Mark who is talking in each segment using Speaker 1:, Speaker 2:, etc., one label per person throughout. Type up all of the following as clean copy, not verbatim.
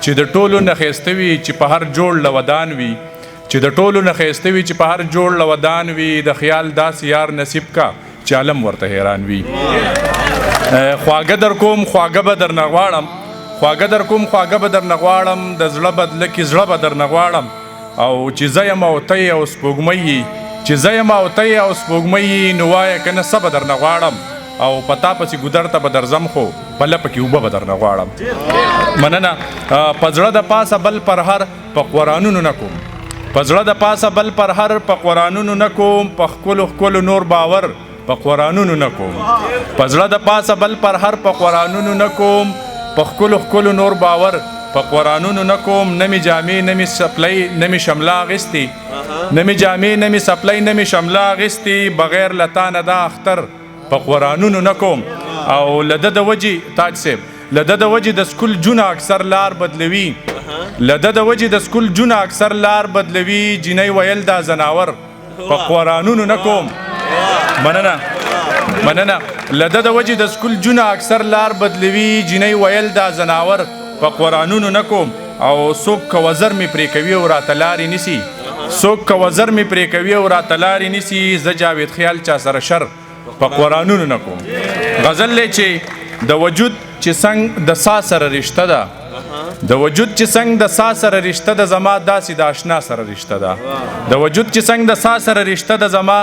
Speaker 1: چې د ټولو نه ښایسته وي چې په هر جوړ له ودان وي چې د ټولو نه ښایسته وي چې په هر جوړ له ودان وي د خیال داسې یار نصیب کا چې عالم ورته حیران وي خواږه در کوم خواږه به درنه غواړم خواږه در کوم خواږه به درنه غواړم د زړه بدله کې زړه به درنه غواړم او چې زه یم او ته یې او سپوږمۍ یې چې زه یم او ته یې او سپوږمۍ یې نو وایه که نه څه به درنه غواړم او په تا پسې ګودر ته به درځم خو په لپه کې اوبه به درنه غواړم مننه په زړه د پاسه بل پرهر په قرآنونو نه کوم په زړه د پاسه بل پرهر په قرآنونو نه کوم په ښکلو ښکلو نور باور په قرآنونو نه کوم په زړه د پاسه بل پرهر په قرآنونو نه کوم په ښکلو ښکلو نور باور په قرآنونو نه کوم نه مې جامې نه مې سپلۍ نه مې شمله اخیستې نه مې جامې نه مې سپلۍ نه مې شمله اخیستې بغیر له تا نه دا اختر په قرآنونو نه کوم او له ده د وجې تاج صاحب له ده د وجې د سکول جونه اکثر لار بدلوي له ده د وجې د سکول جونه اکثر لار بدلوي جینۍ ویل دا زناور په قرآنونو نه کوم مننه له ده د وجې د سکول جونه اکثر لار بدلوي جینۍ ویل دا زناور په قرآنونو نه کوم او څوک که وزر مې پرې کوي او راته لارې نیسي څوک که وزر مې پرې کوي او راته لارې نیسي زه جاوید خیال چا سره شر په قرآنونو نه کوم غزل دی چې د وجود چې څنګ د سا سره رشته ده د وجود چې څنګ د سا سره رشته ده زما داسې د آشنا سره رشته ده د وجود چې څنګ د سا سره رشته ده زما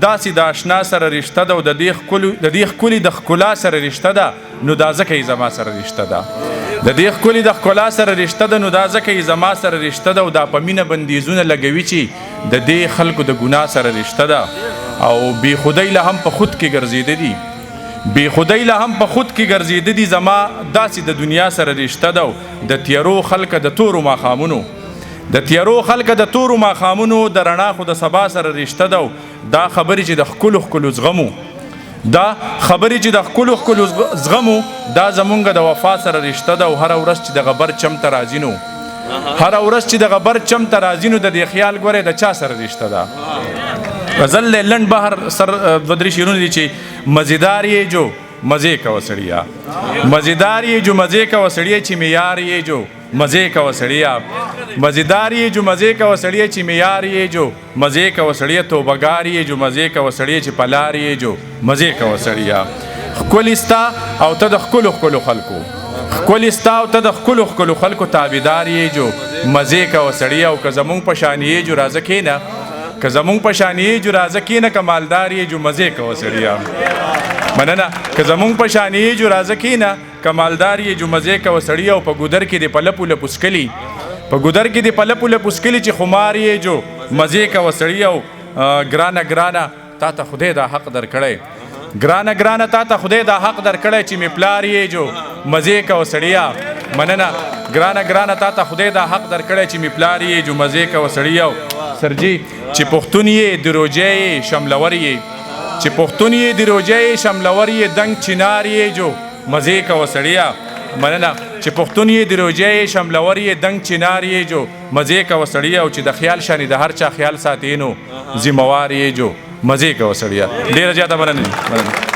Speaker 1: داسې د آشنا سره رشته ده او د دې ښکلي د ښکلا سره رشته ده نو دا ځکه یې زما سره رشته ده د دې ښکلي د ښکلا سره رشته ده نو دا ځکه یې زما سره رشته ده او دا په مینه بندیزونه لګوي چې د دې خلکو د ګناه سره رشته ده او بی خدای له هم په خود کې ګرځېده دي بی خدای له هم په خود کې ګرځېده دي زما داسې د دنیا سره رشته ده د تیارو خلکه د تورو ماښامونو د تیارو خلکه د تورو ماښامونو د رڼا خو د سبا سره رشته ده دا خبرې چې د ښکلو ښکلو زغمو دا خبرې چې د ښکلو ښکلو زغمو دا زمونږ د وفا سره رشته ده او هره ورځ چې د غبر چم ته راځي نو هره ورځ چې د غبر چم ته راځي نو د دې خیال ګورې د چا سره رشته ده غزل لنډ بهر سر دوه درې شعرونه دي چې مزیدار یې جو مزې کوه سړیا مزیدار یې جو مزې کوه سړیا چې معیار یې جو مزې کوه سړیا مزیدار یې جو مزې کوه سړیا چې معیار یې جو مزې کوه سړیا توبهګار یې جو مزې کوه سړیا چې پلار یې جو مزې کوه سړیا ښکلي ستا او ته د ښکلو ښکلو خلکو ښکلي ستا او ته د ښکلو ښکلو خلکو تابعدار یې جو مزې کوه سړیا او که زمونږ په شان یې جو راځه کښېنه که زمونږ په شان یې جو راځه کښېنه که مالدار یې جو مزې کوه سړیا مننه که زمونږ په شان یې جو راځه کښېنه که مالدار یې جو مزې کوه سړیا او په ګودر کې دې په لپو لپو څکلي په ګودر کې دې په لپو لپو څکلي چې خمار یې جو مزې کوه سړیا او ګرانه تا ته خدای دا حق درکړی ګرانه تا ته خدای دا حق درکړی چې مې پلار یې جو مزې کوه سړیا مننه ګرانه تا ته خدای دا حق درکړی چې مې پلار یې جو مزې کوه سړیا سرجی چې پښتون یې د روجې شملور یې چې پښتون یې د روجې شملور یې دنګ چنار یې جو مزې کوه سړیا مننه چې پښتون یې د روجې شملور یې دنګ چنار یې جو مزې کوه سړیا او چې د خیال شانې د هر چا خیال ساتي نو ذمہوار یې جو مزې کوه سړیا ډېره زیاته مننه